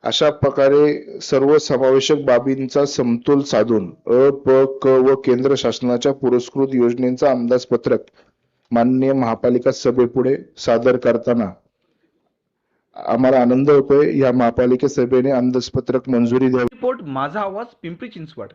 अशा प्रकारे सर्व समावेशक बाबींचा समतोल साधून अ, प, क व केंद्र शासनाच्या पुरस्कृत योजनेचा अंदाजपत्रक माननीय महापालिका सभेपुढे सादर करताना आम्हाला आनंद होतोय. या महापालिका सभेने अंदाजपत्रक मंजुरी द्यावी. रिपोर्ट माझा आवाज, पिंपरी चिंचवड.